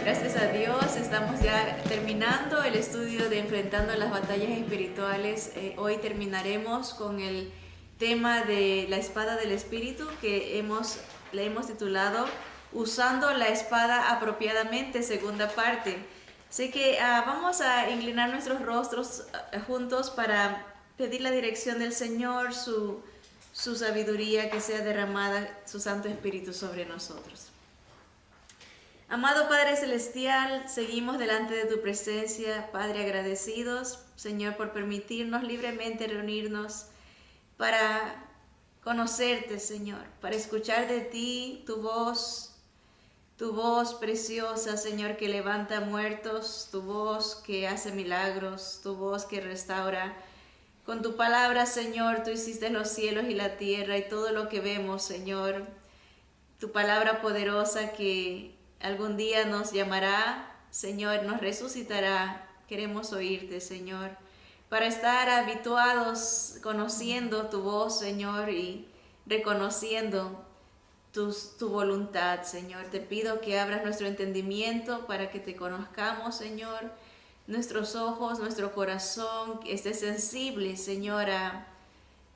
Gracias a Dios, estamos ya terminando el estudio de Enfrentando las Batallas Espirituales. Hoy terminaremos con el tema de la espada del Espíritu que le hemos titulado Usando la espada apropiadamente, segunda parte. Así que vamos a inclinar nuestros rostros juntos para pedir la dirección del Señor, su sabiduría, que sea derramada su Santo Espíritu sobre nosotros. Amado Padre Celestial, seguimos delante de tu presencia, Padre, agradecidos, Señor, por permitirnos libremente reunirnos para conocerte, Señor, para escuchar de ti tu voz preciosa, Señor, que levanta muertos, tu voz que hace milagros, tu voz que restaura. Con tu palabra, Señor, tú hiciste los cielos y la tierra y todo lo que vemos, Señor. Tu palabra poderosa que algún día nos llamará, Señor, nos resucitará. Queremos oírte, Señor, para estar habituados, conociendo tu voz, Señor, y reconociendo tu voluntad, Señor. Te pido que abras nuestro entendimiento para que te conozcamos, Señor. Nuestros ojos, nuestro corazón, que esté sensible, Señor, a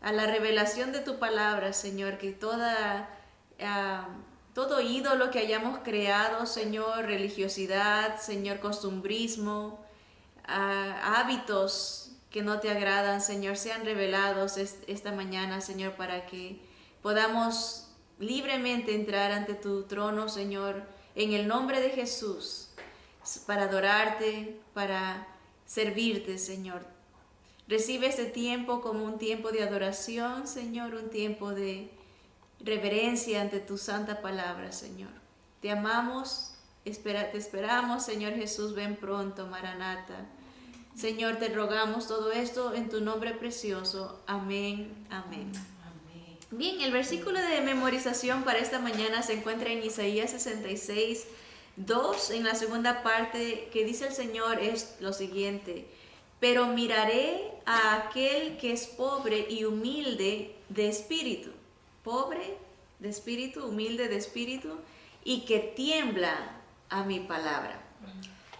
la revelación de tu palabra, Señor, que todo ídolo que hayamos creado, Señor, religiosidad, Señor, costumbrismo, hábitos que no te agradan, Señor, sean revelados esta mañana, Señor, para que podamos libremente entrar ante tu trono, Señor, en el nombre de Jesús, para adorarte, para servirte, Señor. Recibe este tiempo como un tiempo de adoración, Señor, un tiempo de reverencia ante tu santa palabra, Señor. Te amamos, te esperamos, Señor Jesús, ven pronto, Maranata. Señor, te rogamos todo esto en tu nombre precioso. Amén, amén. Bien, el versículo de memorización para esta mañana se encuentra en Isaías 66, 2, en la segunda parte, que dice el Señor es lo siguiente: pero miraré a aquel que es pobre y humilde de espíritu. Pobre de espíritu, humilde de espíritu, y que tiembla a mi palabra.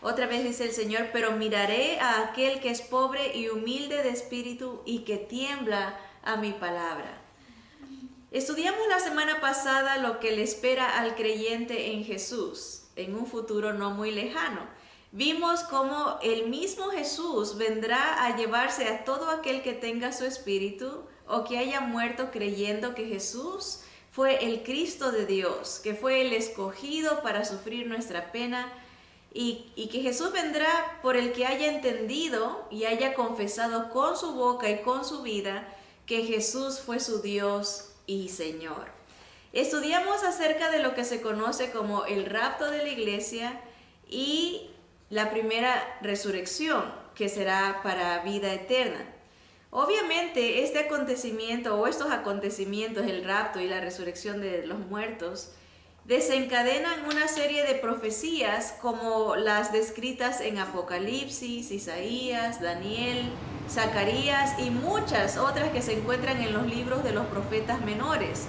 Otra vez dice el Señor, pero miraré a aquel que es pobre y humilde de espíritu y que tiembla a mi palabra. Estudiamos la semana pasada lo que le espera al creyente en Jesús, en un futuro no muy lejano. Vimos cómo el mismo Jesús vendrá a llevarse a todo aquel que tenga su espíritu o que haya muerto creyendo que Jesús fue el Cristo de Dios, que fue el escogido para sufrir nuestra pena, y que Jesús vendrá por el que haya entendido y haya confesado con su boca y con su vida que Jesús fue su Dios y Señor. Estudiamos acerca de lo que se conoce como el rapto de la iglesia y la primera resurrección, que será para vida eterna. Obviamente este acontecimiento o estos acontecimientos, el rapto y la resurrección de los muertos, desencadenan una serie de profecías como las descritas en Apocalipsis, Isaías, Daniel, Zacarías y muchas otras que se encuentran en los libros de los profetas menores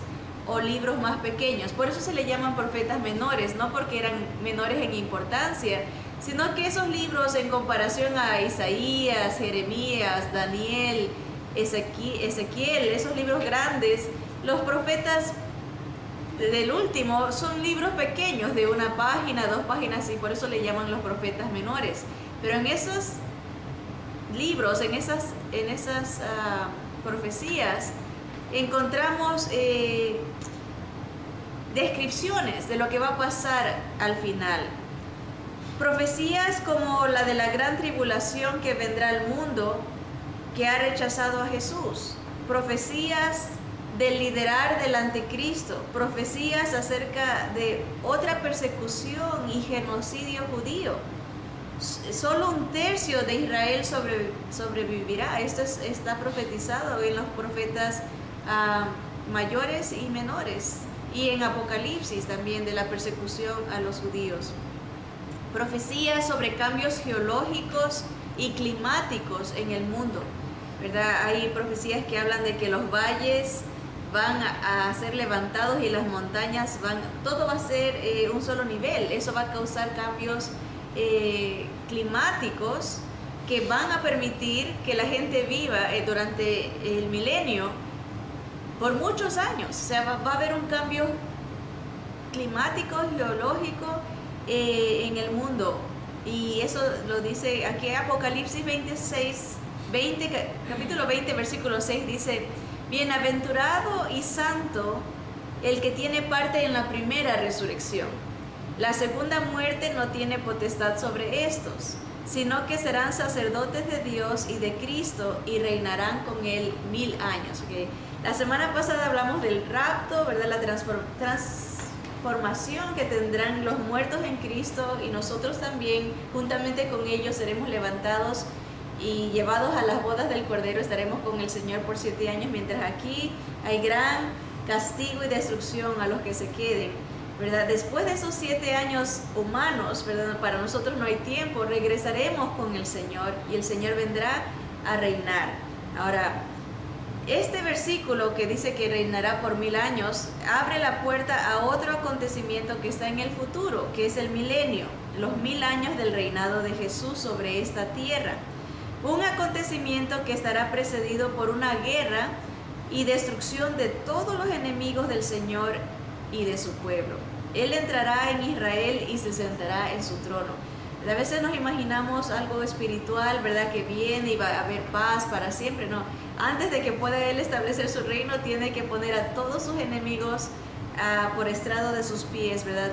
o libros más pequeños. Por eso se le llaman profetas menores, no porque eran menores en importancia, sino que esos libros, en comparación a Isaías, Jeremías, Daniel, Ezequiel, esos libros grandes, los profetas del último son libros pequeños de 1 página, 2 páginas, y por eso le llaman los profetas menores. Pero en esos libros, en esas profecías, encontramos descripciones de lo que va a pasar al final. Profecías como la de la gran tribulación que vendrá al mundo, que ha rechazado a Jesús. Profecías del liderar del anticristo. Profecías acerca de otra persecución y genocidio judío. Solo 1/3 de Israel sobrevivirá. Esto está profetizado en los profetas mayores y menores. Y en Apocalipsis también, de la persecución a los judíos. Profecías sobre cambios geológicos y climáticos en el mundo, ¿verdad? Hay profecías que hablan de que los valles van a ser levantados y las montañas todo va a ser un solo nivel. Eso va a causar cambios climáticos que van a permitir que la gente viva durante el milenio por muchos años. O sea, va a haber un cambio climático, geológico en el mundo. Y eso lo dice aquí Apocalipsis 20, capítulo 20, versículo 6, dice: bienaventurado y santo el que tiene parte en la primera resurrección. La segunda muerte no tiene potestad sobre estos, sino que serán sacerdotes de Dios y de Cristo y reinarán con él 1000 años. ¿Okay? La semana pasada hablamos del rapto, ¿verdad? La transformación que tendrán los muertos en Cristo, y nosotros también, juntamente con ellos, seremos levantados y llevados a las bodas del Cordero. Estaremos con el Señor por 7 años, mientras aquí hay gran castigo y destrucción a los que se queden, ¿verdad? Después de esos 7 años humanos, ¿verdad? Para nosotros no hay tiempo, regresaremos con el Señor y el Señor vendrá a reinar. Ahora, este versículo que dice que reinará por 1000 años abre la puerta a otro acontecimiento que está en el futuro, que es el milenio, los 1000 años del reinado de Jesús sobre esta tierra. Un acontecimiento que estará precedido por una guerra y destrucción de todos los enemigos del Señor y de su pueblo. Él entrará en Israel y se sentará en su trono. A veces nos imaginamos algo espiritual, ¿verdad? Que viene y va a haber paz para siempre. No, antes de que pueda Él establecer su reino, tiene que poner a todos sus enemigos por estrado de sus pies, ¿verdad?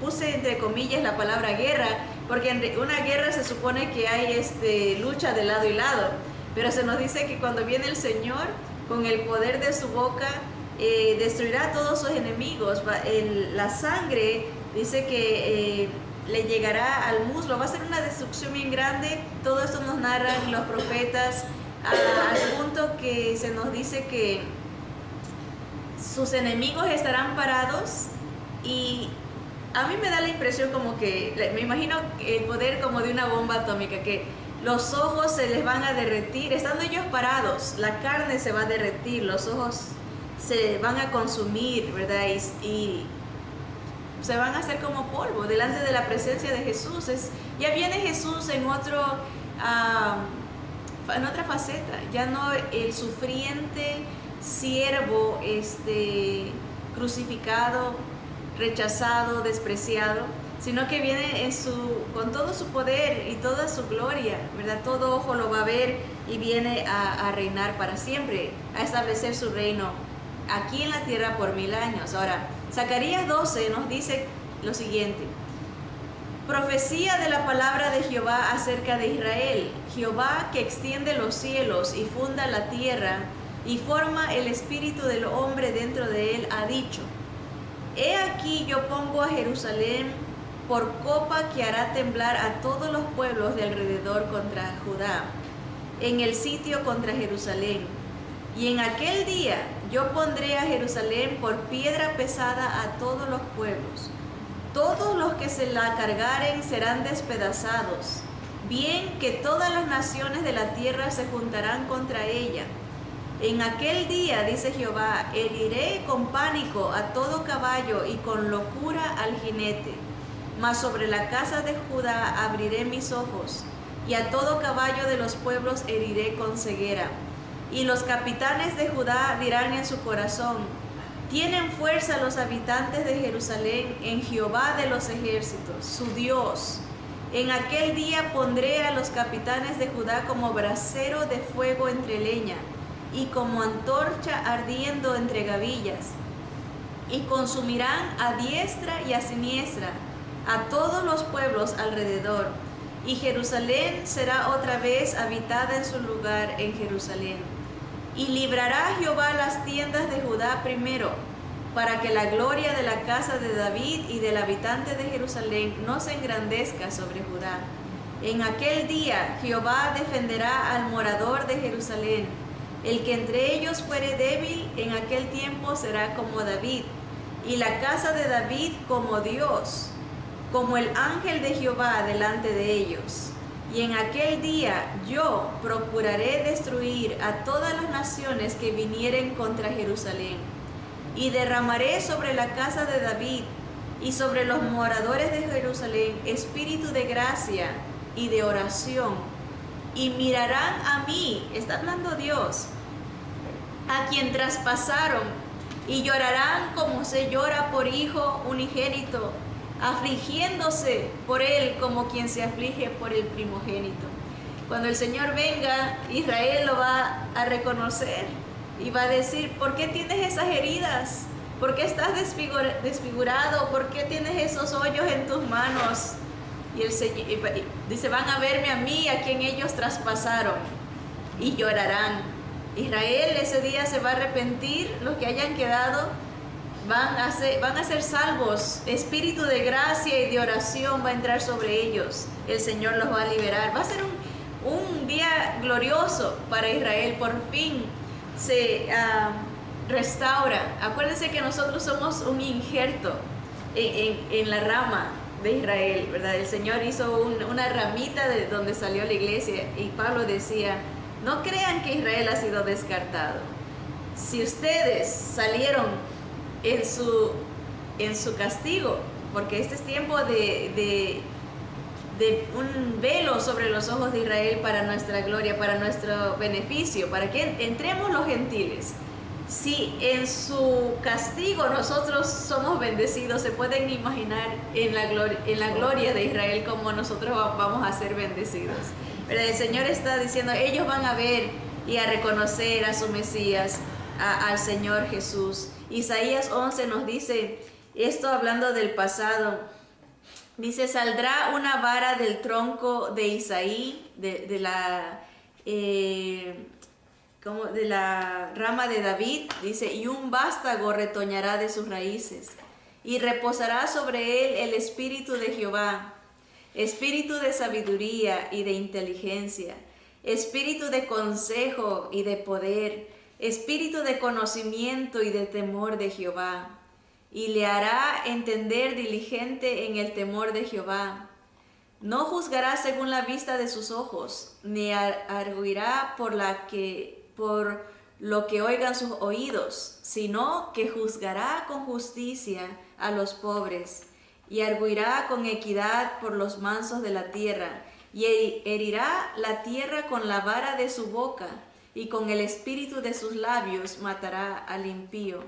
Puse entre comillas la palabra guerra, porque en una guerra se supone que hay lucha de lado y lado, pero se nos dice que cuando viene el Señor, con el poder de su boca, destruirá a todos sus enemigos. La sangre dice que le llegará al muslo, va a ser una destrucción bien grande. Todo esto nos narran los profetas, al punto que se nos dice que sus enemigos estarán parados, y a mí me da la impresión como que, me imagino el poder como de una bomba atómica, que los ojos se les van a derretir, estando ellos parados, la carne se va a derretir, los ojos se van a consumir, ¿verdad? Y se van a hacer como polvo delante de la presencia de Jesús. Ya viene Jesús en otra faceta, ya no el sufriente siervo crucificado, rechazado, despreciado, sino que viene con todo su poder y toda su gloria, ¿verdad? Todo ojo lo va a ver, y viene a reinar para siempre, a establecer su reino aquí en la tierra por 1000 años. Ahora, Zacarías 12 nos dice lo siguiente: profecía de la palabra de Jehová acerca de Israel. Jehová, que extiende los cielos y funda la tierra y forma el espíritu del hombre dentro de él, ha dicho: he aquí yo pongo a Jerusalén por copa que hará temblar a todos los pueblos de alrededor contra Judá, en el sitio contra Jerusalén. Y en aquel día yo pondré a Jerusalén por piedra pesada a todos los pueblos. Todos los que se la cargaren serán despedazados. Bien que todas las naciones de la tierra se juntarán contra ella. En aquel día, dice Jehová, heriré con pánico a todo caballo y con locura al jinete. Mas sobre la casa de Judá abriré mis ojos, y a todo caballo de los pueblos heriré con ceguera. Y los capitanes de Judá dirán en su corazón: tienen fuerza los habitantes de Jerusalén en Jehová de los ejércitos, su Dios. En aquel día pondré a los capitanes de Judá como brasero de fuego entre leña, y como antorcha ardiendo entre gavillas, y consumirán a diestra y a siniestra a todos los pueblos alrededor, y Jerusalén será otra vez habitada en su lugar en Jerusalén. Y librará Jehová las tiendas de Judá primero, para que la gloria de la casa de David y del habitante de Jerusalén no se engrandezca sobre Judá. En aquel día Jehová defenderá al morador de Jerusalén. El que entre ellos fuere débil, en aquel tiempo será como David, y la casa de David como Dios, como el ángel de Jehová delante de ellos. Y en aquel día yo procuraré destruir a todas las naciones que vinieren contra Jerusalén, y derramaré sobre la casa de David y sobre los moradores de Jerusalén espíritu de gracia y de oración, y mirarán a mí, está hablando Dios, a quien traspasaron, y llorarán como se llora por hijo unigénito, afligiéndose por él como quien se aflige por el primogénito. Cuando el Señor venga, Israel lo va a reconocer y va a decir: ¿por qué tienes esas heridas? ¿Por qué estás desfigurado? ¿Por qué tienes esos hoyos en tus manos? Y el Señor dice: van a verme a mí, a quien ellos traspasaron, y llorarán. Israel ese día se va a arrepentir, los que hayan quedado van a ser salvos. Espíritu de gracia y de oración va a entrar sobre ellos. El Señor los va a liberar. Va a ser un día glorioso para Israel. Por fin se restaura. Acuérdense que nosotros somos un injerto en la rama de Israel, ¿verdad? El Señor hizo una ramita de donde salió la iglesia, y Pablo decía: no crean que Israel ha sido descartado. Si ustedes salieron en su castigo, porque este es tiempo de un velo sobre los ojos de Israel para nuestra gloria, para nuestro beneficio, para que entremos los gentiles. Si en su castigo nosotros somos bendecidos, se pueden imaginar en la gloria de Israel cómo nosotros vamos a ser bendecidos. Pero el Señor está diciendo: ellos van a ver y a reconocer a su Mesías, al Señor Jesús. Isaías 11 nos dice esto, hablando del pasado. Dice: saldrá una vara del tronco de Isaí, de la rama de David, dice, y un vástago retoñará de sus raíces, y reposará sobre él el espíritu de Jehová, espíritu de sabiduría y de inteligencia, espíritu de consejo y de poder, espíritu de conocimiento y de temor de Jehová. Y le hará entender diligente en el temor de Jehová. No juzgará según la vista de sus ojos, ni arguirá por lo que oigan sus oídos, sino que juzgará con justicia a los pobres, y arguirá con equidad por los mansos de la tierra, y herirá la tierra con la vara de su boca, y con el espíritu de sus labios matará al impío.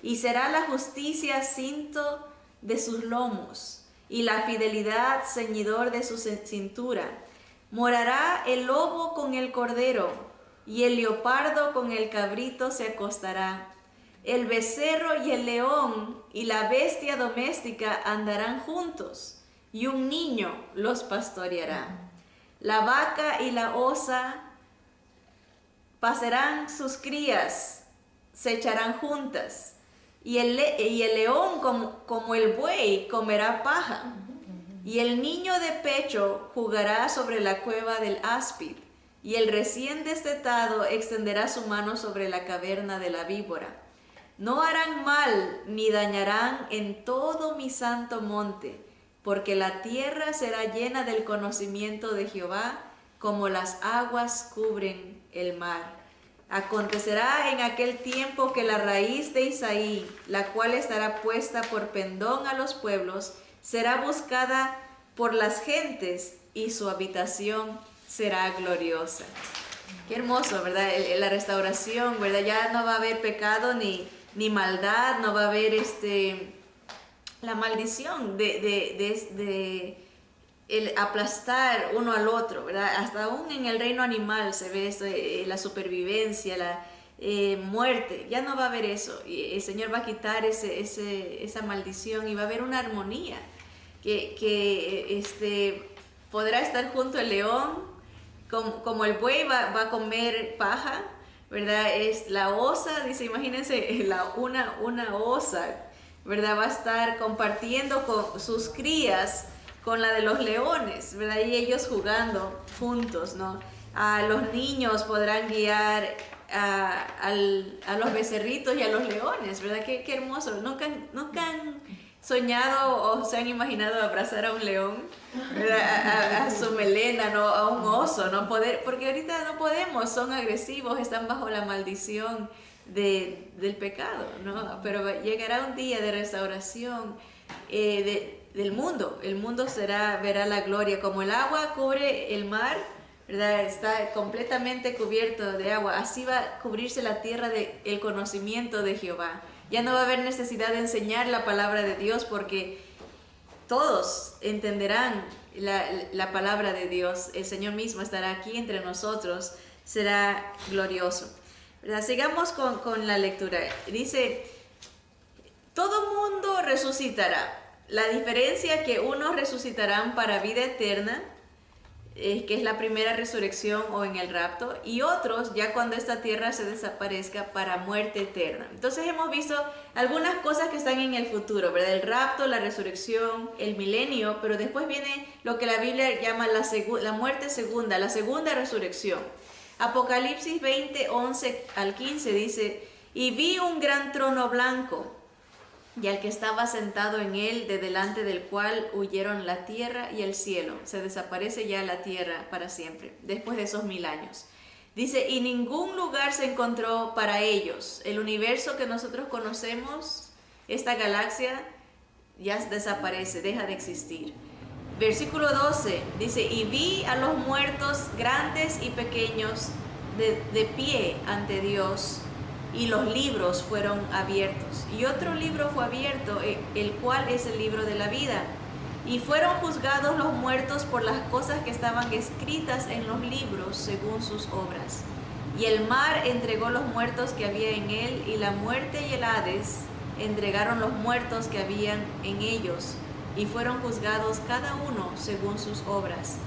Y será la justicia cinto de sus lomos, y la fidelidad ceñidor de su cintura. Morará el lobo con el cordero, y el leopardo con el cabrito se acostará. El becerro y el león y la bestia doméstica andarán juntos, y un niño los pastoreará. La vaca y la osa pasarán sus crías, se echarán juntas. Y el león como el buey comerá paja, y el niño de pecho jugará sobre la cueva del áspid, y el recién destetado extenderá su mano sobre la caverna de la víbora. No harán mal ni dañarán en todo mi santo monte, porque la tierra será llena del conocimiento de Jehová, como las aguas cubren el mar. Acontecerá en aquel tiempo que la raíz de Isaí, la cual estará puesta por pendón a los pueblos, será buscada por las gentes, y su habitación será gloriosa. Qué hermoso, ¿verdad? La restauración, ¿verdad? Ya no va a haber pecado ni maldad, no va a haber la maldición de el aplastar uno al otro, ¿verdad? Hasta aún en el reino animal se ve esto, la supervivencia, la muerte. Ya no va a haber eso. Y el Señor va a quitar esa maldición, y va a haber una armonía que podrá estar junto al león, como el buey va a comer paja, ¿verdad? Es la osa, dice, imagínense, una osa, ¿verdad? Va a estar compartiendo con sus crías con la de los leones, ¿verdad? Y ellos jugando juntos, ¿no? Los niños podrán guiar a los becerritos y a los leones, ¿verdad? Qué hermoso. Nunca han soñado o se han imaginado abrazar a un león, a su melena, ¿no? A un oso, no poder, porque ahorita no podemos, son agresivos, están bajo la maldición del pecado, ¿no? Pero llegará un día de restauración del mundo. El mundo verá la gloria, como el agua cubre el mar, ¿verdad? Está completamente cubierto de agua, así va a cubrirse la tierra del conocimiento de Jehová. Ya no va a haber necesidad de enseñar la palabra de Dios, porque todos entenderán la palabra de Dios. El Señor mismo estará aquí entre nosotros, será glorioso, ¿verdad? Sigamos con la lectura. Dice, todo mundo resucitará. La diferencia es que unos resucitarán para vida eterna, que es la primera resurrección o en el rapto, y otros ya cuando esta tierra se desaparezca para muerte eterna. Entonces hemos visto algunas cosas que están en el futuro, ¿verdad? El rapto, la resurrección, el milenio, pero después viene lo que la Biblia llama la muerte segunda, la segunda resurrección. Apocalipsis 20, 11 al 15 dice, y vi un gran trono blanco, y al que estaba sentado en él, de delante del cual huyeron la tierra y el cielo. Se desaparece ya la tierra para siempre, después de esos 1000 años. Dice, y ningún lugar se encontró para ellos. El universo que nosotros conocemos, esta galaxia, ya desaparece, deja de existir. Versículo 12 dice, y vi a los muertos grandes y pequeños de pie ante Dios, y los libros fueron abiertos. Y otro libro fue abierto, el cual es el libro de la vida. Y fueron juzgados los muertos por las cosas que estaban escritas en los libros según sus obras. Y el mar entregó los muertos que había en él, y la muerte y el Hades entregaron los muertos que habían en ellos, y fueron juzgados cada uno según sus obras.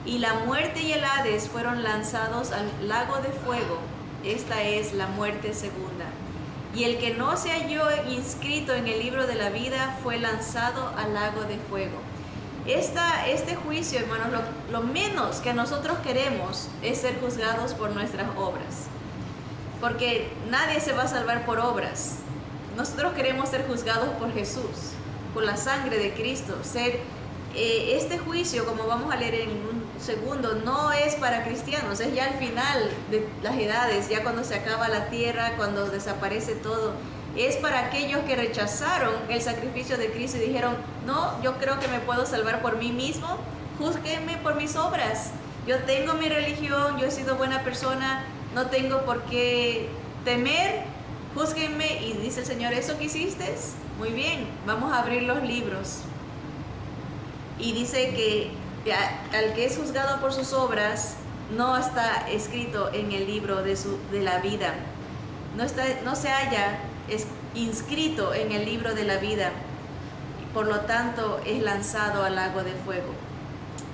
Y la muerte y el Hades fueron lanzados al lago de fuego. Esta es la muerte segunda. Y el que no se halló inscrito en el libro de la vida fue lanzado al lago de fuego. Este juicio, hermanos, lo menos que nosotros queremos es ser juzgados por nuestras obras. Porque nadie se va a salvar por obras. Nosotros queremos ser juzgados por Jesús, por la sangre de Cristo. Este juicio, como vamos a leer en un segundo, no es para cristianos, es ya al final de las edades, ya cuando se acaba la tierra, cuando desaparece todo. Es para aquellos que rechazaron el sacrificio de Cristo y dijeron, no, yo creo que me puedo salvar por mí mismo, júzguenme por mis obras. Yo tengo mi religión, yo he sido buena persona, no tengo por qué temer, júzguenme. Y dice el Señor, ¿eso que hiciste? Muy bien, vamos a abrir los libros. Y dice que al que es juzgado por sus obras no está escrito en el libro de la vida, no se halla inscrito en el libro de la vida, por lo tanto es lanzado al lago de fuego.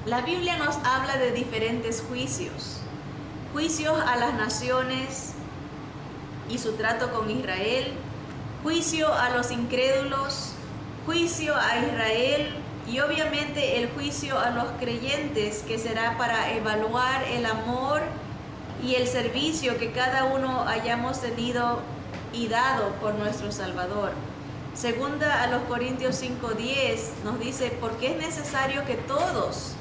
La Biblia nos habla de diferentes juicios a las naciones y su trato con Israel, juicio a los incrédulos, juicio a Israel, y obviamente el juicio a los creyentes, que será para evaluar el amor y el servicio que cada uno hayamos tenido y dado por nuestro Salvador. Segunda a los Corintios 5:10 nos dice, porque es necesario que todos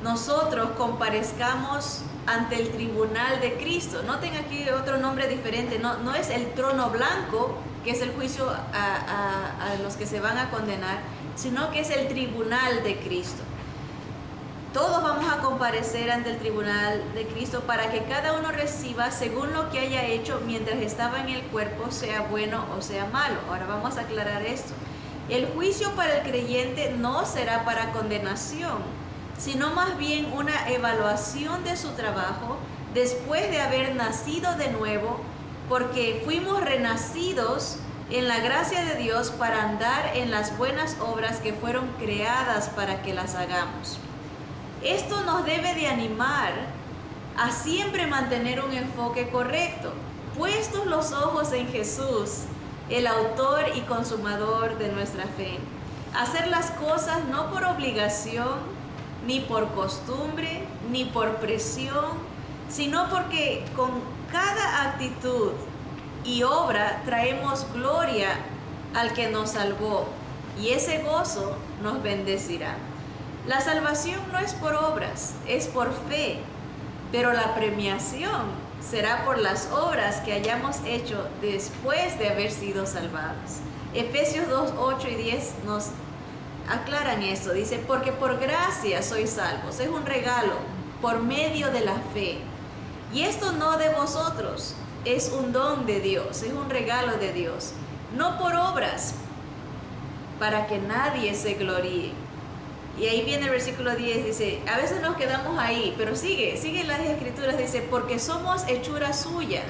nosotros comparezcamos ante el tribunal de Cristo. Noten aquí otro nombre diferente, no es el trono blanco, que es el juicio a los que se van a condenar, sino que es el tribunal de Cristo. Todos vamos a comparecer ante el tribunal de Cristo para que cada uno reciba según lo que haya hecho mientras estaba en el cuerpo, sea bueno o sea malo. Ahora vamos a aclarar esto. El juicio para el creyente no será para condenación, sino más bien una evaluación de su trabajo después de haber nacido de nuevo, porque fuimos renacidos en la gracia de Dios para andar en las buenas obras que fueron creadas para que las hagamos. Esto nos debe de animar a siempre mantener un enfoque correcto, puestos los ojos en Jesús, el autor y consumador de nuestra fe. Hacer las cosas no por obligación, ni por costumbre, ni por presión, sino porque con cada actitud y obra traemos gloria al que nos salvó. y ese gozo nos bendecirá. La salvación no es por obras, es por fe, pero la premiación será por las obras que hayamos hecho después de haber sido salvados. Efesios 2, 8 y 10 nos aclaran eso. Dice, porque por gracia sois salvos. Es un regalo por medio de la fe. Y esto no de vosotros, es un don de Dios, es un regalo de Dios. No por obras, para que nadie se gloríe. Y ahí viene el versículo 10, dice, a veces nos quedamos ahí, pero sigue las escrituras, dice, porque somos hechura suya,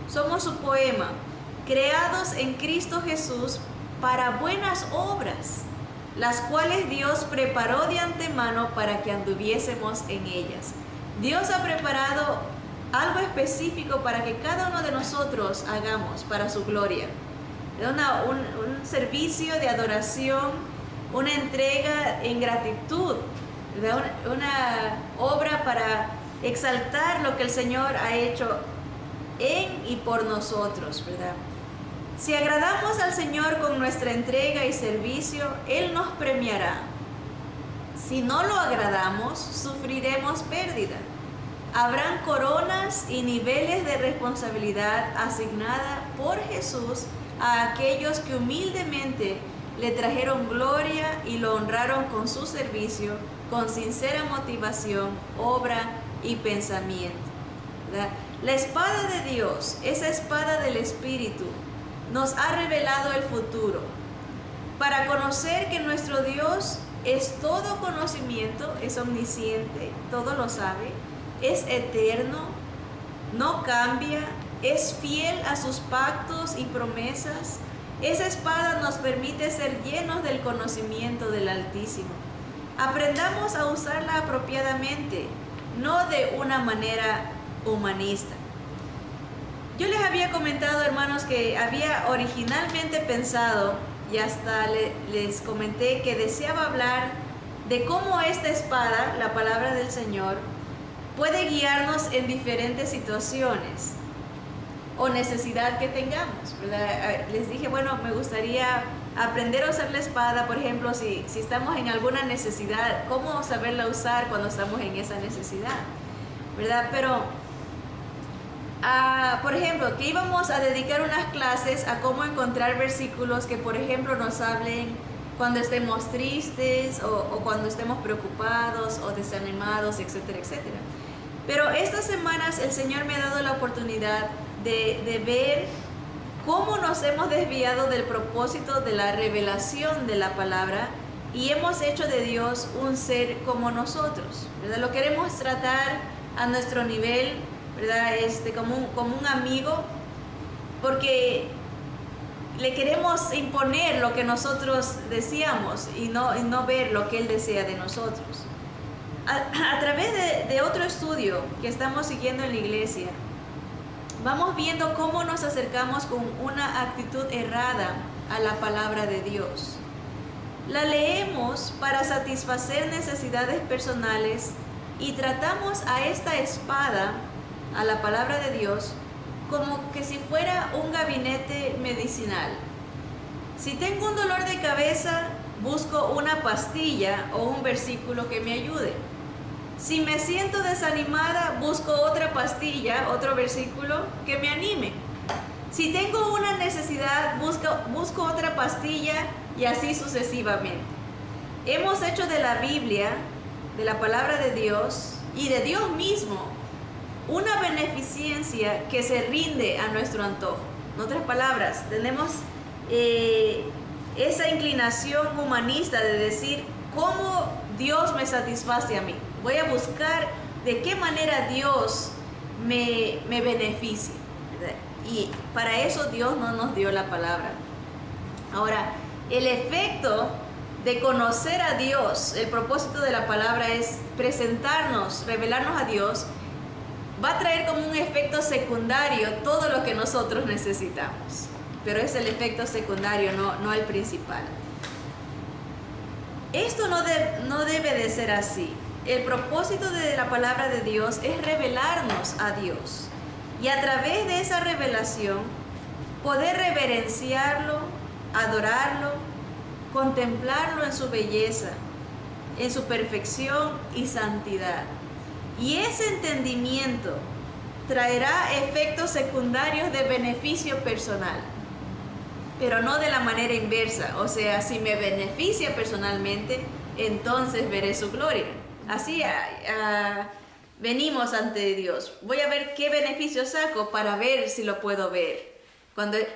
somos su poema, creados en Cristo Jesús para buenas obras, las cuales Dios preparó de antemano para que anduviésemos en ellas. Dios ha preparado algo específico para que cada uno de nosotros hagamos para su gloria. Un servicio de adoración, una entrega en gratitud, una obra para exaltar lo que el Señor ha hecho en y por nosotros, ¿verdad? Si agradamos al Señor con nuestra entrega y servicio, Él nos premiará. Si no lo agradamos, sufriremos pérdida. Habrán coronas y niveles de responsabilidad asignada por Jesús a aquellos que humildemente le trajeron gloria y lo honraron con su servicio, con sincera motivación, obra y pensamiento, ¿verdad? La espada de Dios, esa espada del Espíritu, nos ha revelado el futuro para conocer que nuestro Dios es todo conocimiento, es omnisciente, todo lo sabe, es eterno, no cambia, es fiel a sus pactos y promesas. Esa espada nos permite ser llenos del conocimiento del Altísimo. Aprendamos a usarla apropiadamente, no de una manera humanista. Yo les había comentado, hermanos, que había originalmente pensado, y hasta les comenté que deseaba hablar de cómo esta espada, la palabra del Señor, puede guiarnos en diferentes situaciones o necesidad que tengamos, ¿verdad? Les dije, bueno, me gustaría aprender a usar la espada, por ejemplo, si estamos en alguna necesidad, cómo saberla usar cuando estamos en esa necesidad, ¿verdad? Pero, por ejemplo, que íbamos a dedicar unas clases a cómo encontrar versículos que, por ejemplo, nos hablen cuando estemos tristes o cuando estemos preocupados o desanimados, etcétera, etcétera. Pero estas semanas el Señor me ha dado la oportunidad de ver cómo nos hemos desviado del propósito de la revelación de la palabra y hemos hecho de Dios un ser como nosotros, ¿verdad? Lo queremos tratar a nuestro nivel, ¿verdad? Como un amigo, porque le queremos imponer lo que nosotros deseamos y no ver lo que Él desea de nosotros. A través de otro estudio que estamos siguiendo en la iglesia, vamos viendo cómo nos acercamos con una actitud errada a la palabra de Dios. La leemos para satisfacer necesidades personales y tratamos a esta espada, a la palabra de Dios, como que si fuera un gabinete medicinal. Si tengo un dolor de cabeza, busco una pastilla o un versículo que me ayude. Si me siento desanimada, busco otra pastilla, otro versículo que me anime. Si tengo una necesidad, busco otra pastilla y así sucesivamente. Hemos hecho de la Biblia, de la palabra de Dios y de Dios mismo, una beneficencia que se rinde a nuestro antojo. En otras palabras, tenemos esa inclinación humanista de decir cómo Dios me satisface a mí. Voy a buscar de qué manera Dios me beneficia, ¿verdad? Y para eso Dios no nos dio la palabra. Ahora, el efecto de conocer a Dios, el propósito de la palabra es presentarnos, revelarnos a Dios, va a traer como un efecto secundario todo lo que nosotros necesitamos. Pero es el efecto secundario, no el principal. Esto no debe de ser así. El propósito de la palabra de Dios es revelarnos a Dios. Y a través de esa revelación, poder reverenciarlo, adorarlo contemplarlo en su belleza, en su perfección y santidad. Y ese entendimiento traerá efectos secundarios de beneficio personal, pero no de la manera inversa. O sea, si me beneficia personalmente, entonces veré su gloria. Así venimos ante Dios. Voy a ver qué beneficio saco para ver si lo puedo ver.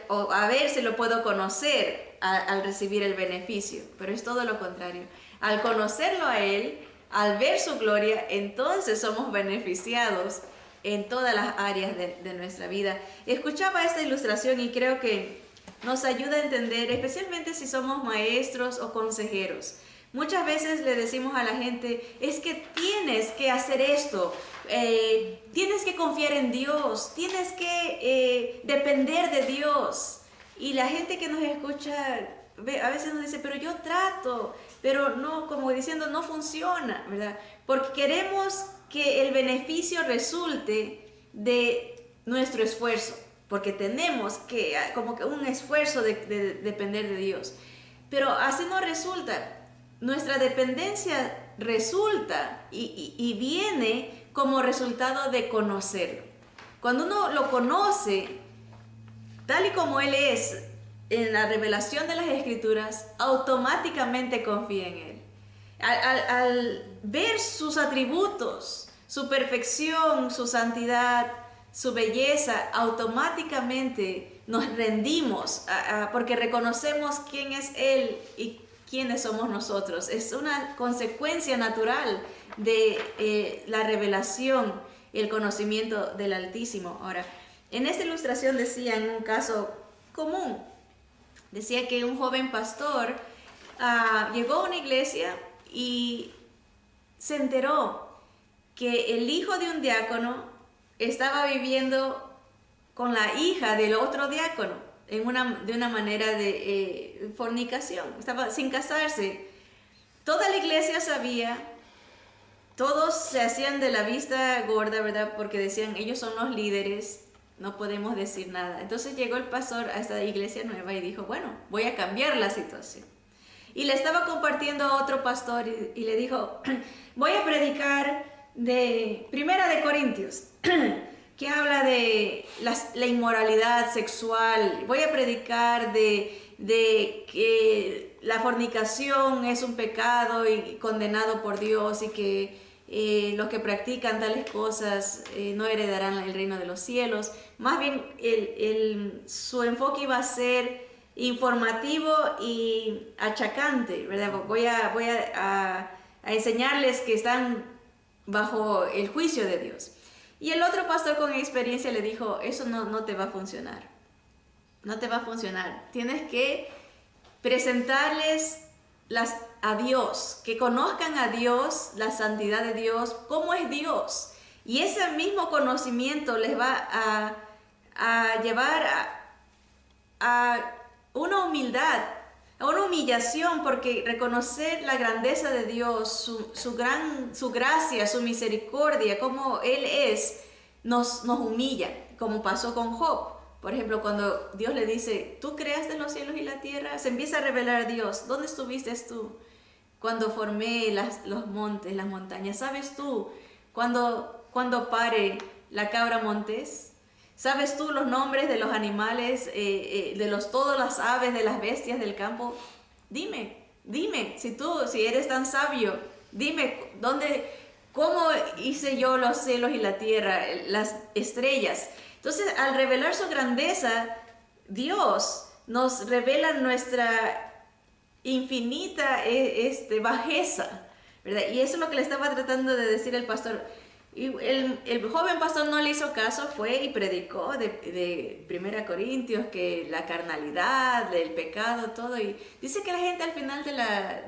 O a ver si lo puedo conocer al recibir el beneficio. Pero es todo lo contrario. Al conocerlo a Él, al ver su gloria, entonces somos beneficiados en todas las áreas de nuestra vida. Escuchaba esta ilustración y creo que nos ayuda a entender, especialmente si somos maestros o consejeros. Muchas veces le decimos a la gente, es que tienes que hacer esto, tienes que confiar en Dios, tienes que depender de Dios. Y la gente que nos escucha a veces nos dice, pero yo trato, pero no, como diciendo, no funciona, ¿verdad? Porque queremos que el beneficio resulte de nuestro esfuerzo, porque tenemos que, como que un esfuerzo de depender de Dios. Pero así no resulta. Nuestra dependencia resulta y viene como resultado de conocerlo. Cuando uno lo conoce, tal y como Él es, en la revelación de las Escrituras, automáticamente confía en Él. Al ver sus atributos, su perfección, su santidad, su belleza, automáticamente nos rendimos porque reconocemos quién es Él y quiénes somos nosotros. Es una consecuencia natural de la revelación y el conocimiento del Altísimo. Ahora, en esta ilustración decía, en un caso común, decía que un joven pastor llegó a una iglesia y se enteró que el hijo de un diácono estaba viviendo con la hija del otro diácono de una manera de fornicación. Estaba sin casarse. Toda la iglesia sabía, todos se hacían de la vista gorda, ¿verdad? Porque decían, ellos son los líderes, no podemos decir nada. Entonces llegó el pastor a esta iglesia nueva y dijo, bueno, voy a cambiar la situación. Y le estaba compartiendo a otro pastor y le dijo, voy a predicar de Primera de Corintios, que habla de la inmoralidad sexual. Voy a predicar de que la fornicación es un pecado y condenado por Dios y que los que practican tales cosas no heredarán el reino de los cielos. Más bien su enfoque iba a ser informativo y achacante, ¿verdad? Voy a enseñarles que están bajo el juicio de Dios. Y el otro pastor con experiencia le dijo, eso no te va a funcionar. No te va a funcionar. Tienes que presentarles a Dios, que conozcan a Dios, la santidad de Dios, cómo es Dios. Y ese mismo conocimiento les va a llevar a una humildad, a una humillación, porque reconocer la grandeza de Dios, su gracia, su misericordia, como Él es, nos humilla, como pasó con Job. Por ejemplo, cuando Dios le dice, tú creaste los cielos y la tierra, se empieza a revelar Dios. ¿Dónde estuviste tú cuando formé los montes, las montañas? ¿Sabes tú cuando pare la cabra montés? ¿Sabes tú los nombres de los animales, todas las aves, de las bestias del campo? Dime, si eres tan sabio, dime, ¿cómo hice yo los cielos y la tierra, las estrellas? Entonces, al revelar su grandeza, Dios nos revela nuestra infinita bajeza, ¿verdad? Y eso es lo que le estaba tratando de decir el pastor. Y el joven pastor no le hizo caso, fue y predicó de 1 Corintios, que la carnalidad, el pecado, todo. Y dice que la gente al final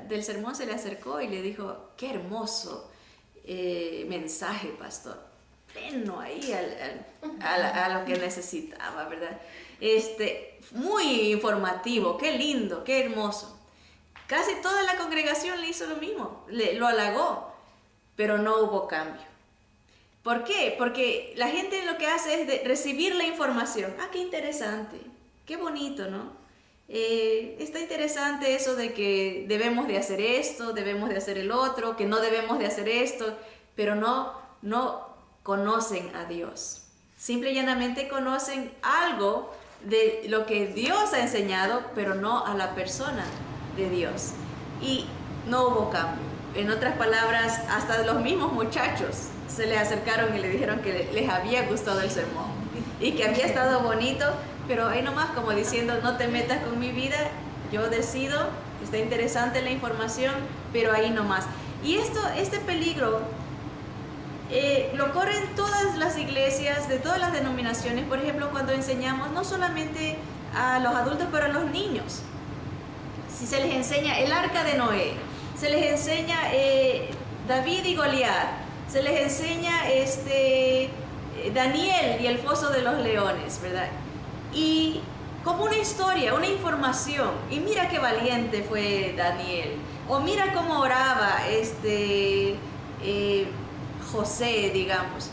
del sermón se le acercó y le dijo, qué hermoso mensaje, pastor. Pleno ahí a lo que necesitaba, ¿verdad? Muy informativo, qué lindo, qué hermoso. Casi toda la congregación le hizo lo mismo, lo halagó, pero no hubo cambio. ¿Por qué? Porque la gente lo que hace es recibir la información. Ah, qué interesante, qué bonito, ¿no? Está interesante eso de que debemos de hacer esto, debemos de hacer el otro, que no debemos de hacer esto, pero no conocen a Dios. Simple y llanamente conocen algo de lo que Dios ha enseñado, pero no a la persona de Dios. Y no hubo cambio. En otras palabras, hasta los mismos muchachos se le acercaron y le dijeron que les había gustado el sermón y que había estado bonito, pero ahí nomás como diciendo, no te metas con mi vida, yo decido, está interesante la información, pero ahí nomás. Y este peligro lo corren todas las iglesias de todas las denominaciones, por ejemplo, cuando enseñamos no solamente a los adultos, pero a los niños. Si se les enseña el arca de Noé, se les enseña David y Goliat, se les enseña Daniel y el foso de los leones, ¿verdad? Y como una historia, una información, y mira qué valiente fue Daniel, o mira cómo oraba José, digamos,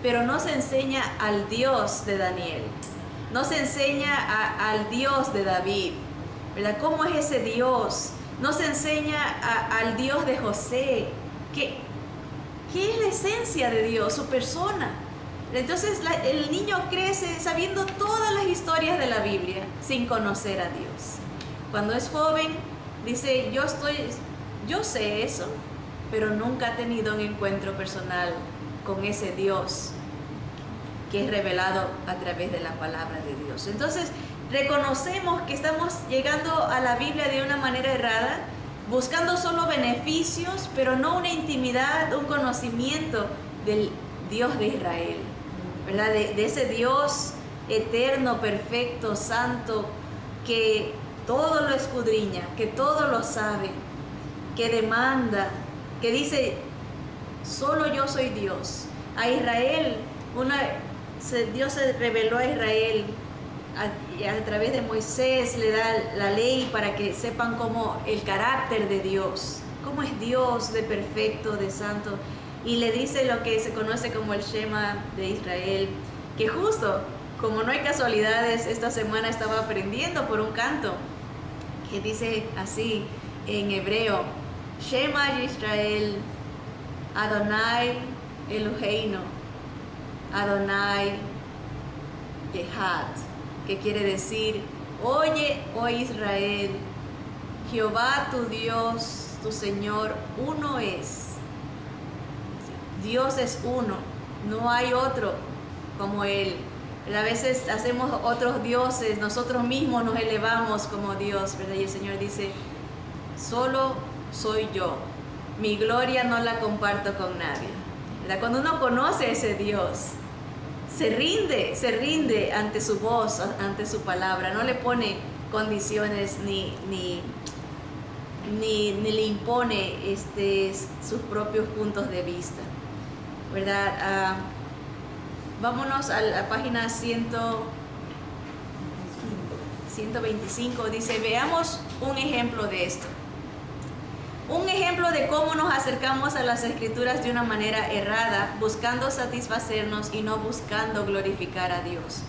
pero no se enseña al Dios de Daniel, no se enseña al Dios de David, ¿verdad? ¿Cómo es ese Dios? No se enseña al Dios de José. ¿Qué es la esencia de Dios, su persona? Entonces el niño crece sabiendo todas las historias de la Biblia sin conocer a Dios. Cuando es joven dice, yo sé eso, pero nunca ha tenido un encuentro personal con ese Dios que es revelado a través de la palabra de Dios. Entonces reconocemos que estamos llegando a la Biblia de una manera errada, buscando solo beneficios, pero no una intimidad, un conocimiento del Dios de Israel, ¿verdad? De ese Dios eterno, perfecto, santo, que todo lo escudriña, que todo lo sabe, que demanda, que dice, solo yo soy Dios. A Israel, Dios se reveló a Israel a través de Moisés, le da la ley para que sepan cómo el carácter de Dios, cómo es Dios de perfecto, de santo, y le dice lo que se conoce como el Shema de Israel, que justo, como no hay casualidades, esta semana estaba aprendiendo por un canto que dice así en hebreo, Shema Israel, Adonai Eloheinu, Adonai Echad, que quiere decir, oye, oh Israel, Jehová tu Dios, tu Señor, uno es. Dios es uno, no hay otro como Él. A veces hacemos otros dioses, nosotros mismos nos elevamos como Dios, ¿verdad? Y el Señor dice, solo soy yo, mi gloria no la comparto con nadie, ¿verdad? Cuando uno conoce a ese Dios, se rinde ante su voz, ante su palabra, no le pone condiciones ni le impone sus propios puntos de vista, ¿verdad? Vámonos a la página 125, dice, veamos un ejemplo de esto. Un ejemplo de cómo nos acercamos a las Escrituras de una manera errada, buscando satisfacernos y no buscando glorificar a Dios.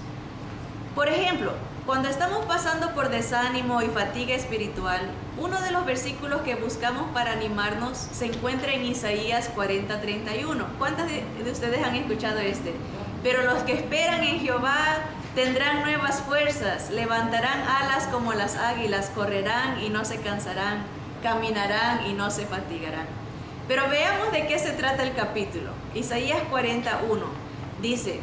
Por ejemplo, cuando estamos pasando por desánimo y fatiga espiritual, uno de los versículos que buscamos para animarnos se encuentra en Isaías 40:31. ¿Cuántos de ustedes han escuchado este? Pero los que esperan en Jehová tendrán nuevas fuerzas, levantarán alas como las águilas, correrán y no se cansarán, caminarán y no se fatigarán. Pero veamos de qué se trata el capítulo. Isaías 40:1 dice,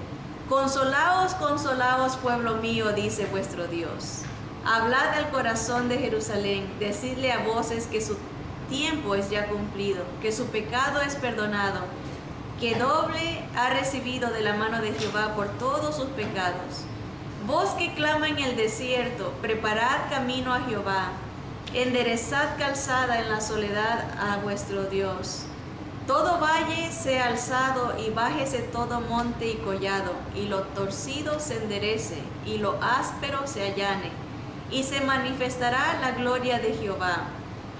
consolaos, consolaos, pueblo mío, dice vuestro Dios. Hablad al corazón de Jerusalén, decidle a voces que su tiempo es ya cumplido, que su pecado es perdonado, que doble ha recibido de la mano de Jehová por todos sus pecados. Vos que clama en el desierto, preparad camino a Jehová, enderezad calzada en la soledad a vuestro Dios. Todo valle sea alzado y bájese todo monte y collado, y lo torcido se enderece, y lo áspero se allane, y se manifestará la gloria de Jehová,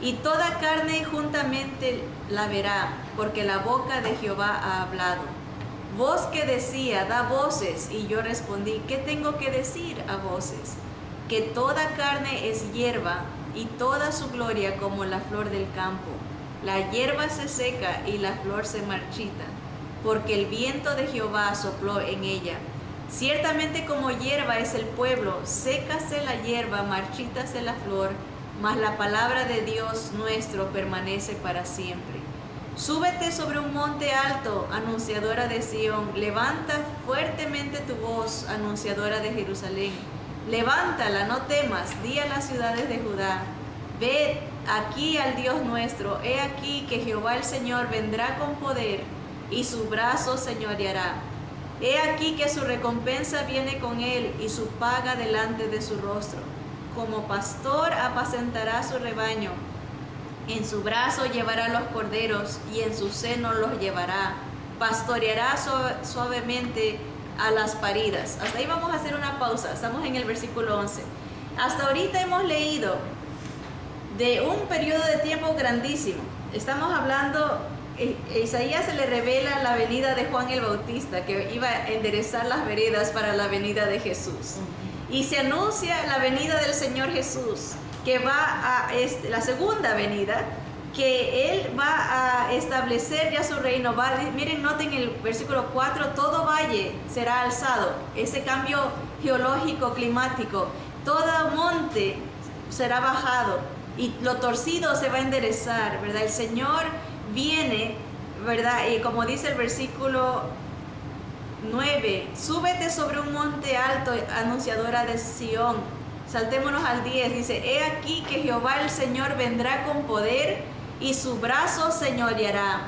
y toda carne juntamente la verá, porque la boca de Jehová ha hablado. Voz que decía, da voces, y yo respondí, ¿qué tengo que decir a voces? que toda carne es hierba y toda su gloria como la flor del campo. La hierba se seca y la flor se marchita, porque el viento de Jehová sopló en ella. Ciertamente como hierba es el pueblo, sécase la hierba, marchítase la flor, mas la palabra de Dios nuestro permanece para siempre. Súbete sobre un monte alto, anunciadora de Sión, levanta fuertemente tu voz, anunciadora de Jerusalén. Levántala, no temas, di a las ciudades de Judá, ved aquí al Dios nuestro, he aquí que Jehová el Señor vendrá con poder y su brazo señoreará. He aquí que su recompensa viene con él y su paga delante de su rostro. Como pastor apacentará su rebaño, en su brazo llevará los corderos y en su seno los llevará. Pastoreará suavemente a las paridas. Hasta ahí vamos a hacer una pausa, estamos en el versículo 11. Hasta ahorita hemos leído de un periodo de tiempo grandísimo. Estamos hablando, a Isaías se le revela la venida de Juan el Bautista, que iba a enderezar las veredas para la venida de Jesús. Y se anuncia la venida del Señor Jesús, que va a la segunda venida, que Él va a establecer ya su reino. Miren, noten el versículo 4, todo valle será alzado, ese cambio geológico, climático, todo monte será bajado y lo torcido se va a enderezar, ¿verdad? El Señor viene, ¿verdad? Y como dice el versículo 9, súbete sobre un monte alto, anunciadora de Sión. Saltémonos al 10, dice, he aquí que Jehová el Señor vendrá con poder y su brazo señoreará.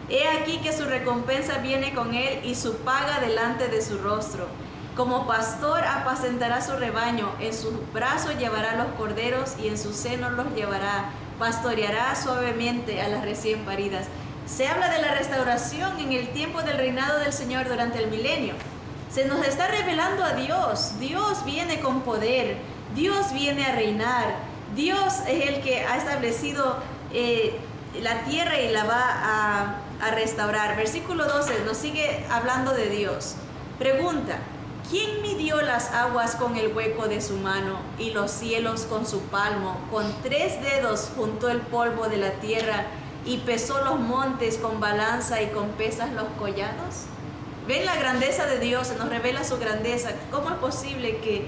He aquí que su recompensa viene con él y su paga delante de su rostro. Como pastor apacentará su rebaño, en su brazo llevará los corderos y en su seno los llevará. Pastoreará suavemente a las recién paridas. Se habla de la restauración en el tiempo del reinado del Señor durante el milenio. Se nos está revelando a Dios. Dios viene con poder. Dios viene a reinar. Dios es el que ha establecido la tierra y la va a restaurar. Versículo 12 nos sigue hablando de Dios. Pregunta, ¿quién midió las aguas con el hueco de su mano y los cielos con su palmo? Con 3 dedos juntó el polvo de la tierra y pesó los montes con balanza y con pesas los collados. ¿Ven la grandeza de Dios? Se nos revela su grandeza. ¿Cómo es posible que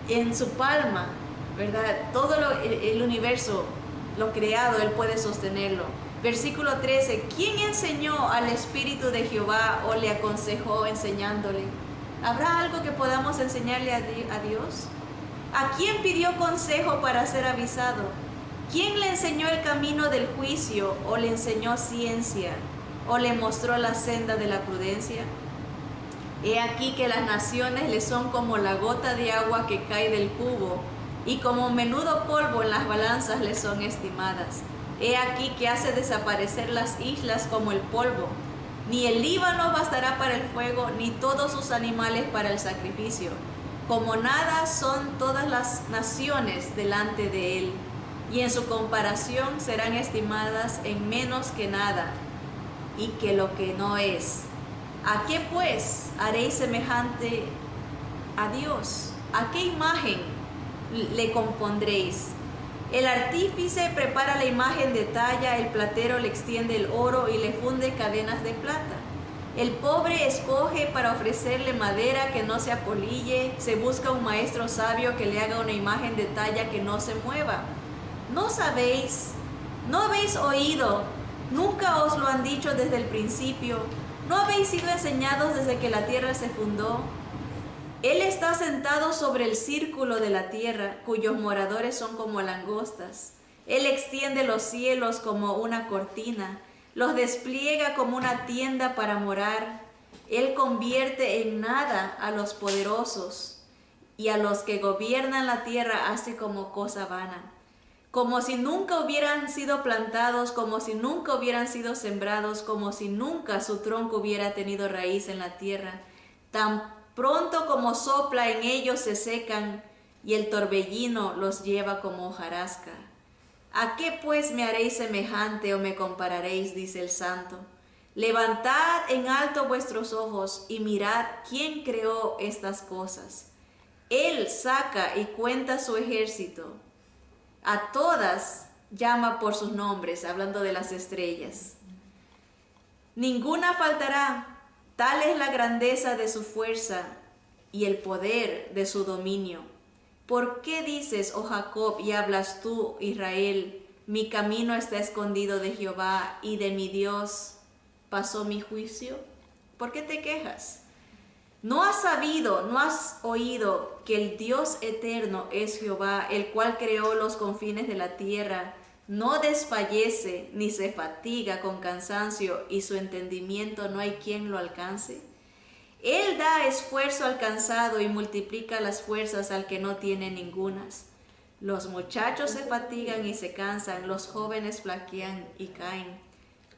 en su palma, ¿verdad? Todo el universo, lo creado, Él puede sostenerlo. Versículo 13, ¿quién enseñó al Espíritu de Jehová o le aconsejó enseñándole? ¿Habrá algo que podamos enseñarle a Dios? ¿A quién pidió consejo para ser avisado? ¿Quién le enseñó el camino del juicio o le enseñó ciencia o le mostró la senda de la prudencia? He aquí que las naciones le son como la gota de agua que cae del cubo, y como menudo polvo en las balanzas le son estimadas. He aquí que hace desaparecer las islas como el polvo. Ni el Líbano bastará para el fuego, ni todos sus animales para el sacrificio. Como nada son todas las naciones delante de él, y en su comparación serán estimadas en menos que nada, y que lo que no es. ¿A qué pues haréis semejante a Dios? ¿A qué imagen le compondréis? El artífice prepara la imagen de talla, el platero le extiende el oro y le funde cadenas de plata. El pobre escoge para ofrecerle madera que no se apolille, se busca un maestro sabio que le haga una imagen de talla que no se mueva. ¿No sabéis? ¿No habéis oído? ¿Nunca os lo han dicho desde el principio? ¿No habéis sido enseñados desde que la tierra se fundó? Él está sentado sobre el círculo de la tierra, cuyos moradores son como langostas. Él extiende los cielos como una cortina, los despliega como una tienda para morar. Él convierte en nada a los poderosos, y a los que gobiernan la tierra hace como cosa vana. Como si nunca hubieran sido plantados, como si nunca hubieran sido sembrados, como si nunca su tronco hubiera tenido raíz en la tierra. Tan pronto como sopla en ellos se secan, y el torbellino los lleva como hojarasca. ¿A qué pues me haréis semejante o me compararéis? Dice el Santo. Levantad en alto vuestros ojos y mirad quién creó estas cosas. Él saca y cuenta su ejército. A todas llama por sus nombres, hablando de las estrellas. Ninguna faltará, tal es la grandeza de su fuerza y el poder de su dominio. ¿Por qué dices, oh Jacob, y hablas tú, Israel, mi camino está escondido de Jehová y de mi Dios pasó mi juicio? ¿Por qué te quejas? ¿No has sabido, no has oído que el Dios eterno es Jehová, el cual creó los confines de la tierra? No desfallece ni se fatiga con cansancio, y su entendimiento no hay quien lo alcance. Él da esfuerzo al cansado y multiplica las fuerzas al que no tiene ningunas. Los muchachos se fatigan y se cansan, los jóvenes flaquean y caen.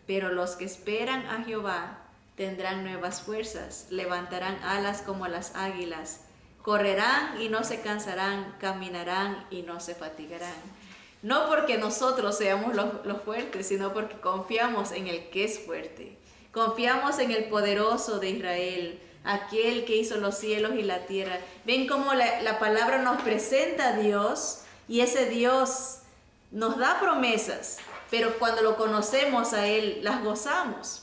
Pero los que esperan a Jehová tendrán nuevas fuerzas, levantarán alas como las águilas, correrán y no se caminarán y no se fatigarán. No porque nosotros seamos los fuertes, sino porque confiamos en el que es fuerte. Confiamos en el poderoso de Israel, aquel que hizo los cielos y la tierra. Ven cómo la palabra nos presenta a Dios, y ese Dios nos da promesas, pero cuando lo conocemos a Él, las gozamos.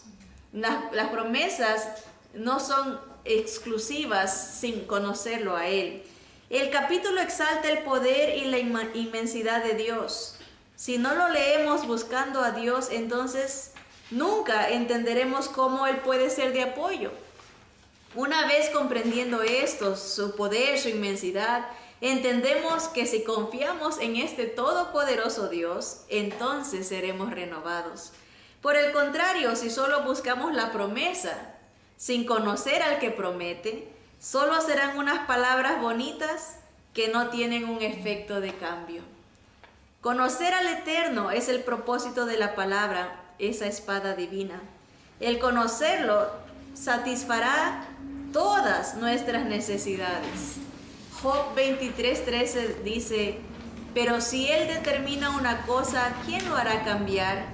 Las promesas no son exclusivas sin conocerlo a Él. El capítulo exalta el poder y la inmensidad de Dios. Si no lo leemos buscando a Dios, entonces nunca entenderemos cómo Él puede ser de apoyo. Una vez comprendiendo esto, su poder, su inmensidad, entendemos que si confiamos en este todopoderoso Dios, entonces seremos renovados. Por el contrario, si solo buscamos la promesa, sin conocer al que promete, solo serán unas palabras bonitas que no tienen un efecto de cambio. Conocer al Eterno es el propósito de la palabra, esa espada divina. El conocerlo satisfará todas nuestras necesidades. Job 23:13 dice: pero si Él determina una cosa, ¿quién lo hará cambiar?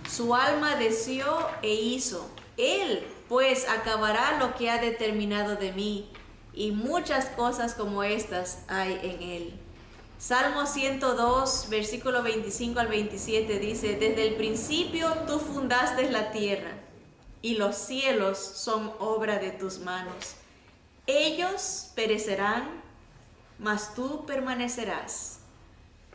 Su alma deseó e hizo. Él, pues, acabará lo que ha determinado de mí, y muchas cosas como estas hay en Él. Salmo 102, versículo 25 al 27 dice: desde el principio tú fundaste la tierra, y los cielos son obra de tus manos. Ellos perecerán, mas tú permanecerás.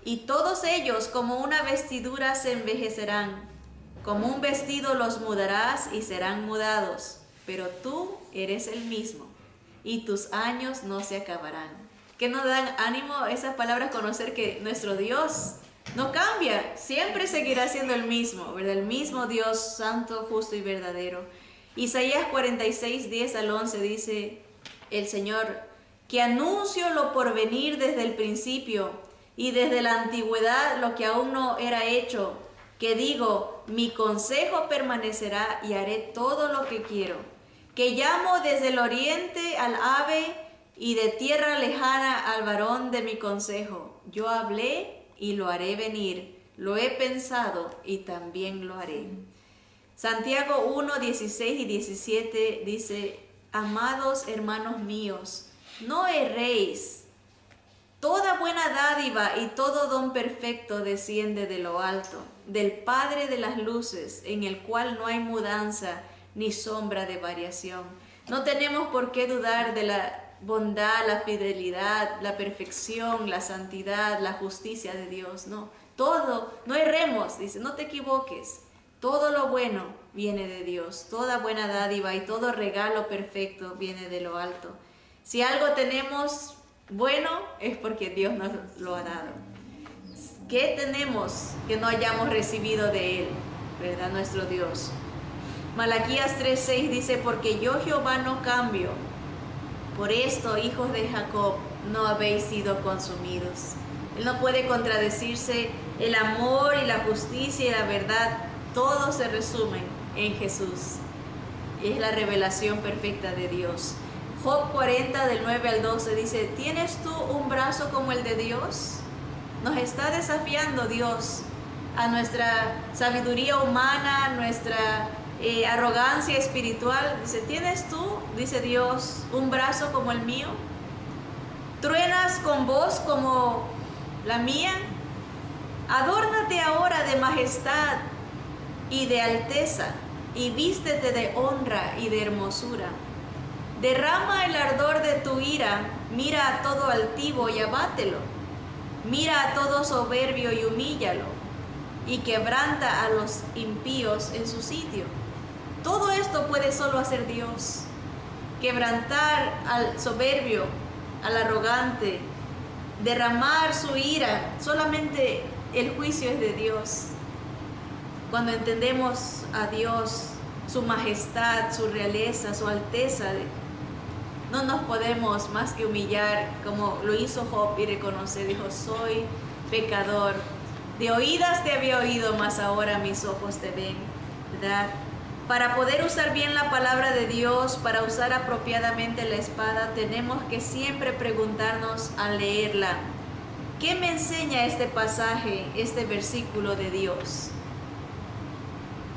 Y todos ellos como una vestidura se envejecerán. Como un vestido los mudarás y serán mudados, pero tú eres el mismo, y tus años no se acabarán. Que nos dan ánimo esas palabras, conocer que nuestro Dios no cambia, siempre seguirá siendo el mismo, ¿verdad? El mismo Dios santo, justo y verdadero. Isaías 46, 10 al 11 dice el Señor: que anuncio lo por venir desde el principio, y desde la antigüedad lo que aún no era hecho, que digo, mi consejo permanecerá y haré todo lo que quiero, que llamo desde el oriente al ave y de tierra lejana al varón de mi consejo. Yo hablé y lo haré venir, lo he pensado y también lo haré. Santiago 1, 16 y 17 dice: amados hermanos míos, no erréis. Toda buena dádiva y todo don perfecto desciende de lo alto, del Padre de las luces, en el cual no hay mudanza ni sombra de variación. No tenemos por qué dudar de la bondad, la fidelidad, la perfección, la santidad, la justicia de Dios. No, todo, no erremos, dice, no te equivoques. Todo lo bueno viene de Dios, toda buena dádiva y todo regalo perfecto viene de lo alto. Si algo tenemos bueno, es porque Dios nos lo ha dado. ¿Qué tenemos que no hayamos recibido de Él, verdad? Nuestro Dios. Malaquías 3:6 dice: porque yo Jehová no cambio. Por esto, hijos de Jacob, no habéis sido consumidos. Él no puede contradecirse. El amor y la justicia y la verdad, todo se resumen en Jesús. Es la revelación perfecta de Dios. Job 40, del 9 al 12 dice: ¿tienes tú un brazo como el de Dios? Nos está desafiando Dios a nuestra sabiduría humana, nuestra arrogancia espiritual. Dice: ¿tienes tú, dice Dios, un brazo como el mío? ¿Truenas con voz como la mía? Adórnate ahora de majestad y de alteza, y vístete de honra y de hermosura. Derrama el ardor de tu ira, mira a todo altivo y abátelo. Mira a todo soberbio y humíllalo, y quebranta a los impíos en su sitio. Todo esto puede solo hacer Dios. Quebrantar al soberbio, al arrogante, derramar su ira, solamente el juicio es de Dios. Cuando entendemos a Dios, su majestad, su realeza, su alteza, no nos podemos más que humillar como lo hizo Job y reconocer, dijo, soy pecador. De oídas te había oído, mas ahora mis ojos te ven, ¿verdad? Para poder usar bien la palabra de Dios, para usar apropiadamente la espada, tenemos que siempre preguntarnos al leerla, ¿qué me enseña este pasaje, este versículo de Dios?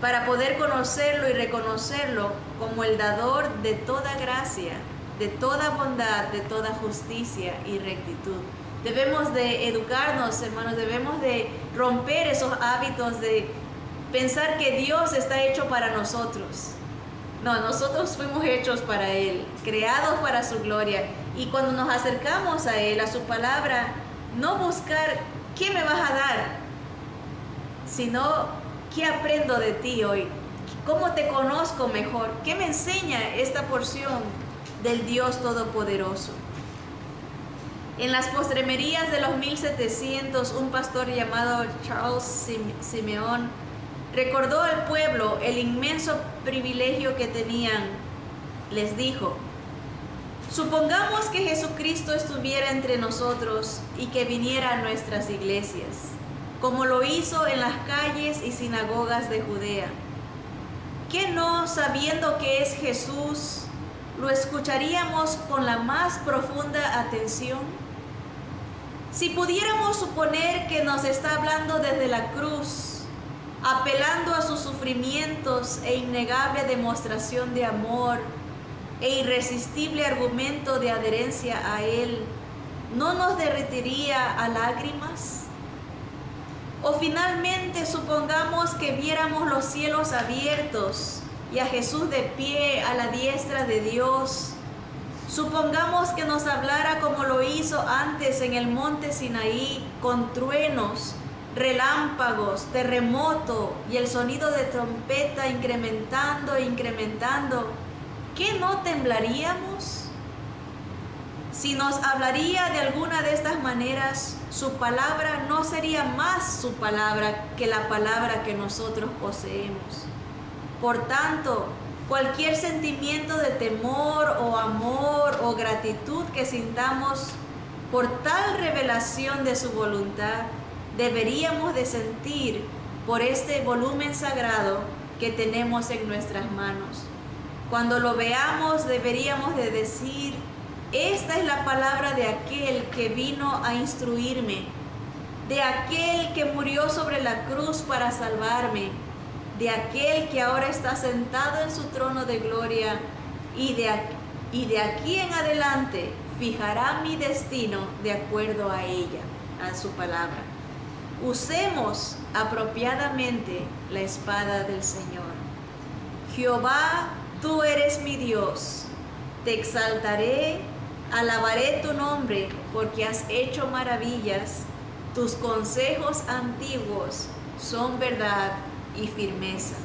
Para poder conocerlo y reconocerlo como el dador de toda gracia, de toda bondad, de toda justicia y rectitud. Debemos de educarnos, hermanos, debemos de romper esos hábitos de pensar que Dios está hecho para nosotros. No, nosotros fuimos hechos para Él, creados para su gloria. Y cuando nos acercamos a Él, a su palabra, no buscar qué me vas a dar, sino qué aprendo de ti hoy, cómo te conozco mejor, qué me enseña esta porción del Dios Todopoderoso. En las postremerías de los 1700, un pastor llamado Charles Simeón recordó al pueblo el inmenso privilegio que tenían. Les dijo, supongamos que Jesucristo estuviera entre nosotros y que viniera a nuestras iglesias, como lo hizo en las calles y sinagogas de Judea. ¿Qué no, sabiendo que es Jesús, lo escucharíamos con la más profunda atención? Si pudiéramos suponer que nos está hablando desde la cruz, apelando a sus sufrimientos e innegable demostración de amor e irresistible argumento de adherencia a Él, ¿no nos derretiría a lágrimas? O finalmente supongamos que viéramos los cielos abiertos y a Jesús de pie a la diestra de Dios. Supongamos que nos hablara como lo hizo antes en el monte Sinaí, con truenos, relámpagos, terremoto y el sonido de trompeta incrementando e incrementando. ¿Qué no temblaríamos? Si nos hablaría de alguna de estas maneras, su palabra no sería más su palabra que la palabra que nosotros poseemos. Por tanto, cualquier sentimiento de temor o amor o gratitud que sintamos por tal revelación de su voluntad, deberíamos de sentir por este volumen sagrado que tenemos en nuestras manos. Cuando lo veamos, deberíamos de decir, esta es la palabra de aquel que vino a instruirme, de aquel que murió sobre la cruz para salvarme, de aquel que ahora está sentado en su trono de gloria y de aquí en adelante fijará mi destino de acuerdo a ella, a su palabra. Usemos apropiadamente la espada del Señor. Jehová, tú eres mi Dios, te exaltaré, alabaré tu nombre, porque has hecho maravillas, tus consejos antiguos son verdad y firmeza.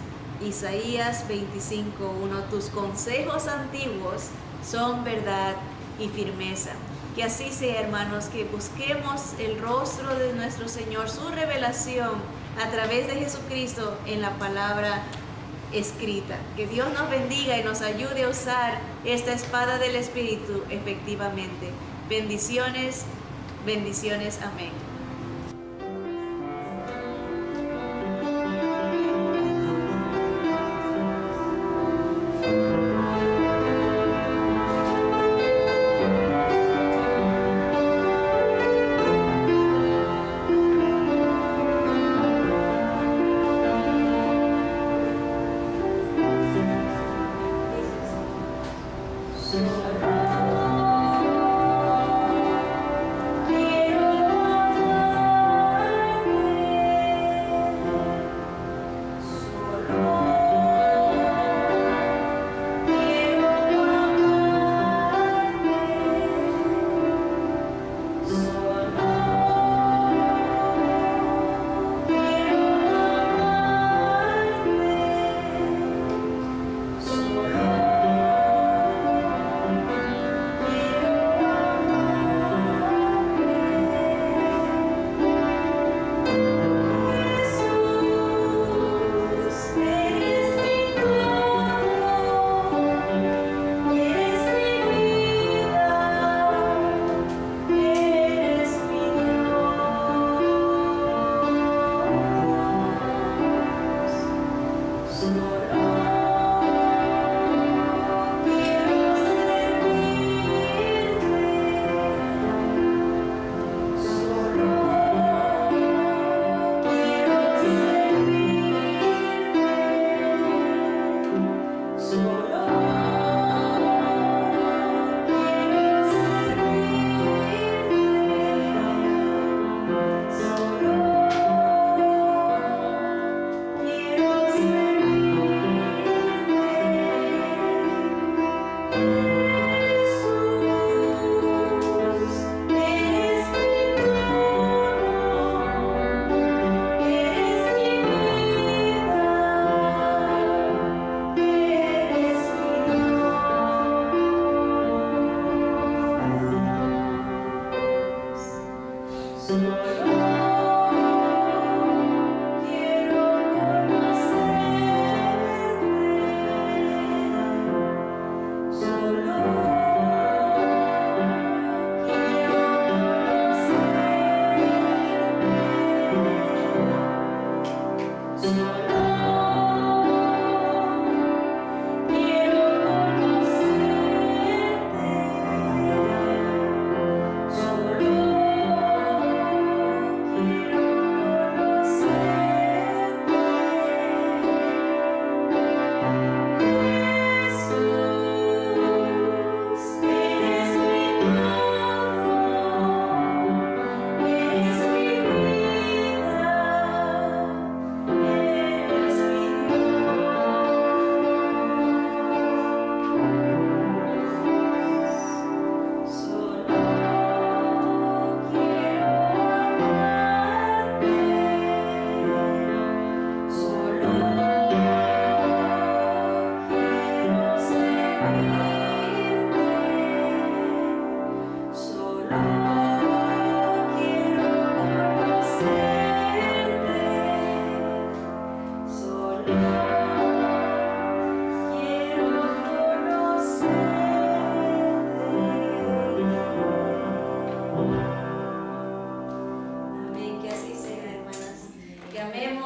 Isaías 25:1. Tus consejos antiguos son verdad y firmeza. Que así sea, hermanos, que busquemos el rostro de nuestro Señor, su revelación a través de Jesucristo en la palabra escrita. Que Dios nos bendiga y nos ayude a usar esta espada del Espíritu efectivamente. Bendiciones, bendiciones, amén.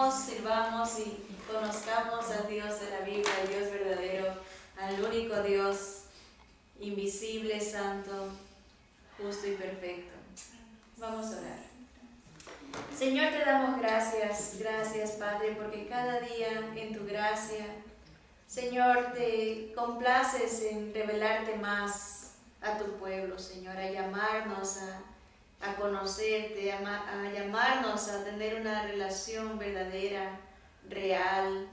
Sirvamos y conozcamos al Dios de la Biblia, al Dios verdadero, al único Dios invisible, santo, justo y perfecto. Vamos a orar. Señor, te damos gracias, gracias Padre, porque cada día en tu gracia, Señor, te complaces en revelarte más a tu pueblo, Señor, a llamarnos a conocerte, a llamarnos a tener una relación verdadera, real,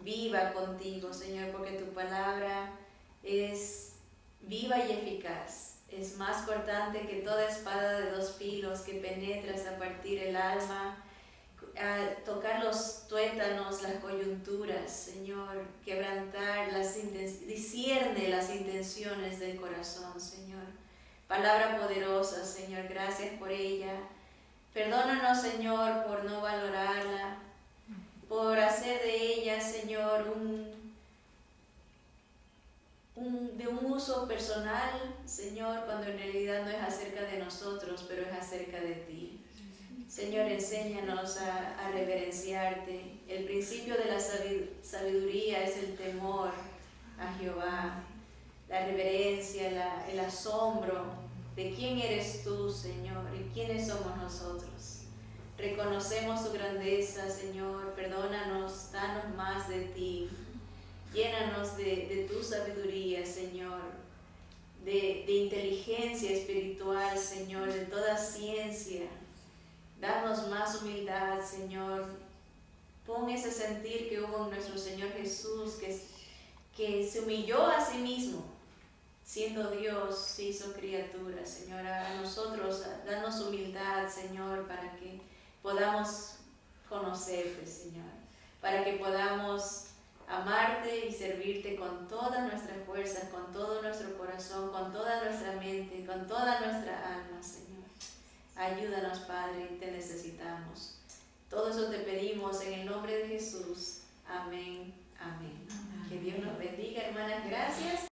viva contigo, Señor, porque tu palabra es viva y eficaz, es más cortante que toda espada de dos filos que penetra hasta partir el alma, a tocar los tuétanos, las coyunturas, Señor, quebrantar, discierne las intenciones del corazón, Señor. Palabra poderosa, Señor, gracias por ella. Perdónanos, Señor, por no valorarla, por hacer de ella, Señor, de un uso personal, Señor, cuando en realidad no es acerca de nosotros, pero es acerca de ti. Señor, enséñanos a reverenciarte. El principio de la sabiduría es el temor a Jehová, la reverencia, el asombro de quién eres tú, Señor, y quiénes somos nosotros. Reconocemos tu grandeza, Señor, perdónanos, danos más de ti, llénanos de tu sabiduría, Señor, de inteligencia espiritual, Señor, de toda ciencia. Danos más humildad, Señor. Pon ese sentir que hubo en nuestro Señor Jesús, que se humilló a sí mismo, siendo Dios, se hizo criatura, Señor. A nosotros, danos humildad, Señor, para que podamos conocerte, Señor, para que podamos amarte y servirte con todas nuestras fuerzas, con todo nuestro corazón, con toda nuestra mente, con toda nuestra alma, Señor. Ayúdanos, Padre, te necesitamos. Todo eso te pedimos en el nombre de Jesús. Amén, amén. Que Dios nos bendiga, hermanas. Gracias.